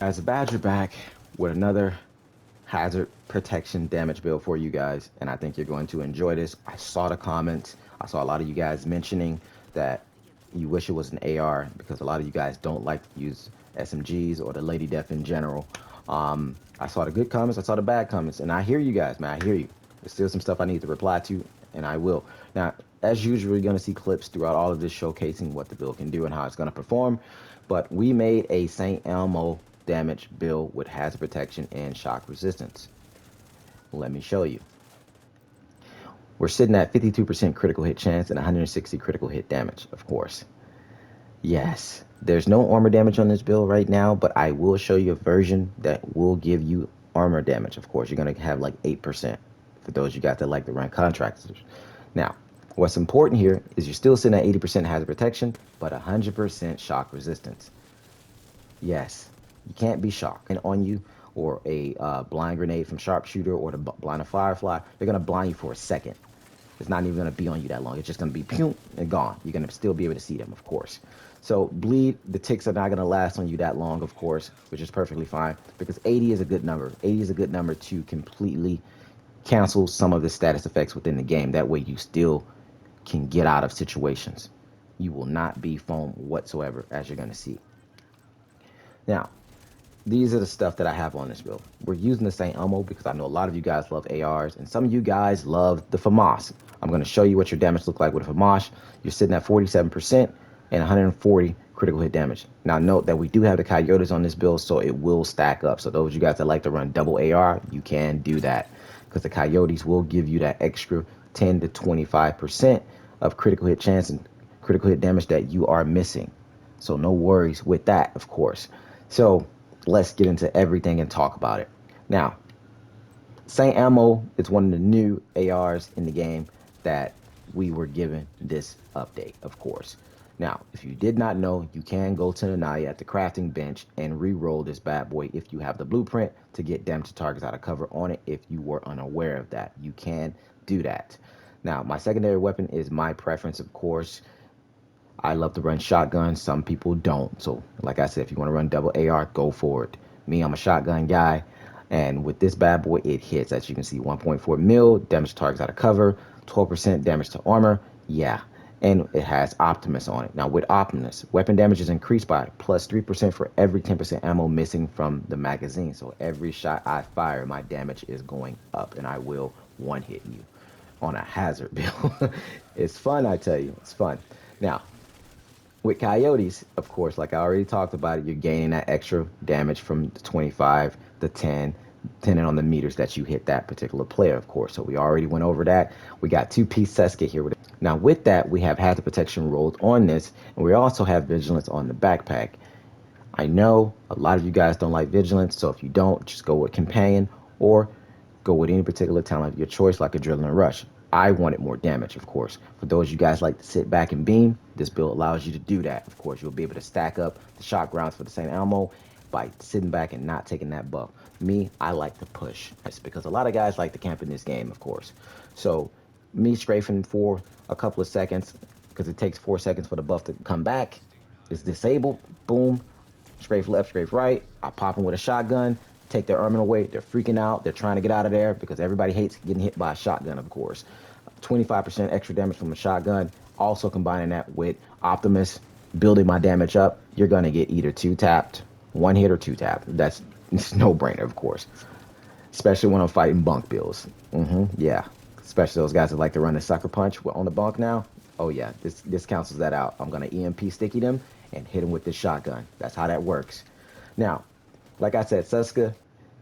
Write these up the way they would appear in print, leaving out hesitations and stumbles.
As a Badger back with another hazard protection damage build for you guys, and I think you're going to enjoy this. I saw the comments. I saw a lot of you guys mentioning that you wish it was an AR because a lot of you guys don't like to use SMGs or the Lady Death in general. I saw the good comments, I saw the bad comments, and I hear you guys, man. I hear you. There's still some stuff I need to reply to, and I will. Now, as usual, you're going to see clips throughout all of this showcasing what the build can do and how it's going to perform. But we made a St. Elmo damage build with hazard protection and shock resistance. Let me show you. We're sitting at 52% critical hit chance and 160 critical hit damage, of course. Yes, there's no armor damage on this build right now, but I will show you a version that will give you armor damage. Of course, you're going to have like 8% for those you got that like to run contractors. Now, what's important here is you're still sitting at 80% hazard protection, but 100% shock resistance. Yes, you can't be shocked. And on you, or a blind grenade from sharpshooter, or the blind of firefly, they're gonna blind you for a second. It's not even gonna be on you that long. It's just gonna be pew and gone. You're gonna still be able to see them, of course. So bleed, the ticks are not gonna last on you that long, of course, which is perfectly fine because 80 is a good number. 80 is a good number to completely cancel some of the status effects within the game. That way you still can get out of situations. You will not be foam whatsoever, as you're gonna see. Now, these are the stuff that I have on this build. We're using the St. Elmo because I know a lot of you guys love ARs and some of you guys love the FAMAS. I'm going to show you what your damage looks like with a FAMAS. You're sitting at 47% and 140 critical hit damage. Now note that we do have the Coyotes on this build, so it will stack up. So those of you guys that like to run double AR, you can do that because the Coyotes will give you that extra 10 to 25% of critical hit chance and critical hit damage that you are missing. So no worries with that, of course. So let's get into everything and talk about it. Now, St. Ammo is one of the new ARs in the game that we were given this update, of course. Now, if you did not know, you can go to the Naya at the crafting bench and re-roll this bad boy if you have the blueprint to get damage to targets out of cover on it. If you were unaware of that, you can do that. Now, my secondary weapon is my preference, of course. I love to run shotgun. Some people don't. So, like I said, if you want to run double AR, go for it. Me, I'm a shotgun guy. And with this bad boy, it hits. As you can see, 1.4 mil damage to targets out of cover, 12% damage to armor. Yeah. And it has Optimus on it. Now, with Optimus, weapon damage is increased by plus 3% for every 10% ammo missing from the magazine. So, every shot I fire, my damage is going up, and I will one hit you on a hazard build. It's fun, I tell you. It's fun. Now, with coyotes, of course, like I already talked about it, you're gaining that extra damage from the 25, the 10, depending on the meters that you hit that particular player, of course. So we already went over that. We got 2-piece Seska here. Now with that, we have hazard protection rolled on this, and we also have vigilance on the backpack. I know a lot of you guys don't like vigilance, so if you don't, just go with companion or go with any particular talent of your choice, like adrenaline rush. I wanted more damage, of course. For those you guys like to sit back and beam, this build allows you to do that. Of course, you'll be able to stack up the shock rounds for the same ammo by sitting back and not taking that buff. Me, I like to push. That's because a lot of guys like to camp in this game, of course. So me strafing for a couple of seconds, because it takes 4 seconds for the buff to come back, is disabled. Boom, strafe left, strafe right. I pop them with a shotgun, take their armor away. They're freaking out. They're trying to get out of there because everybody hates getting hit by a shotgun, of course. 25% extra damage from a shotgun. Also combining that with Optimus building my damage up, you're going to get either 2-tapped, 1 hit, or 2-tap. That's it's no brainer, of course. Especially when I'm fighting bunk builds. Yeah. Especially those guys that like to run the sucker punch on the bunk now. Oh yeah, this cancels that out. I'm gonna EMP sticky them and hit them with this shotgun. That's how that works. Now, like I said, Suska,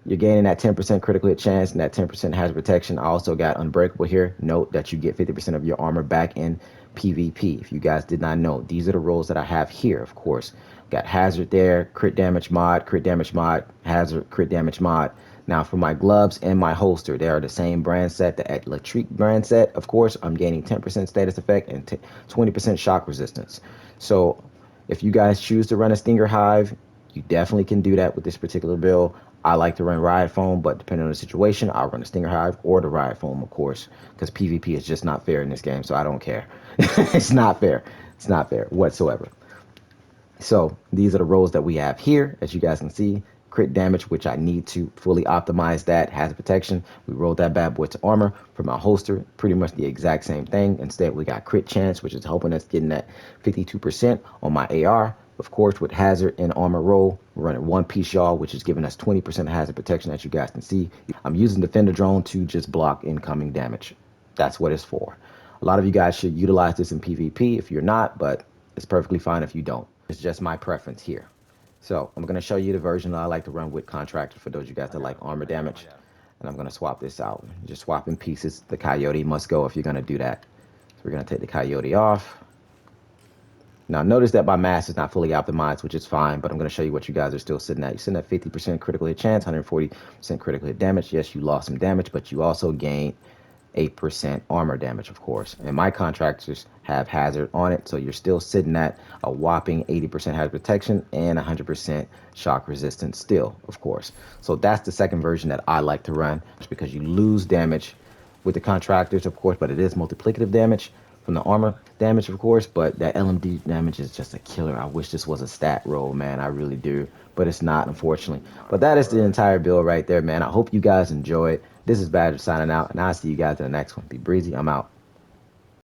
you're gaining that 10% critical hit chance and that 10% hazard protection. I also got Unbreakable here. Note that you get 50% of your armor back in PvP. If you guys did not know, these are the roles that I have here, of course. Got Hazard there, crit damage mod, Hazard, crit damage mod. Now for my gloves and my holster, they are the same brand set, the Electric brand set. Of course, I'm gaining 10% status effect and 20% shock resistance. So if you guys choose to run a Stinger Hive, you definitely can do that with this particular build. I like to run Riot Foam, but depending on the situation, I'll run the Stinger Hive or the Riot Foam, of course, because PvP is just not fair in this game, so I don't care. It's not fair. It's not fair whatsoever. So these are the roles that we have here, as you guys can see. crit damage, which I need to fully optimize that. Hazard protection, we rolled that bad boy to armor. For my holster, pretty much the exact same thing. Instead, we got crit chance, which is helping us getting that 52% on my AR. Of course, with hazard and armor roll, we're running one piece yaw, which is giving us 20% hazard protection, as you guys can see. I'm using defender drone to just block incoming damage. That's what it's for. A lot of you guys should utilize this in PvP if you're not, but it's perfectly fine if you don't. It's just my preference here. So I'm going to show you the version that I like to run with contractor for those of you guys that like armor damage. And I'm going to swap this out. Just swapping pieces. The coyote must go if you're going to do that. So we're going to take the coyote off. Now notice that my mass is not fully optimized, which is fine, but I'm going to show you what you guys are still sitting at. You're sitting at 50% critical hit chance, 140% critical hit damage. Yes, you lost some damage, but you also gained 8% armor damage, of course. And my contractors have hazard on it, so you're still sitting at a whopping 80% hazard protection and 100% shock resistance still, of course. So that's the second version that I like to run, because you lose damage with the contractors, of course, but it is multiplicative damage from the armor damage, of course, but that LMD damage is just a killer. I wish this was a stat roll, man. I really do, but it's not, unfortunately. But that is the entire build right there, man. I hope you guys enjoy it. This is Badger signing out, and I'll see you guys in the next one. Be breezy. I'm out.